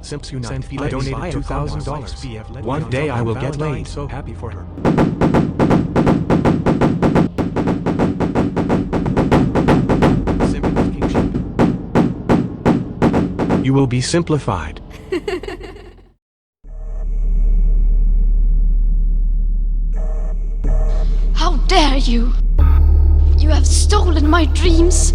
Simps Unite. I donated $2,000. One day I will get laid. So happy for her. Kingship. You will be simplified. How dare you! You have stolen my dreams!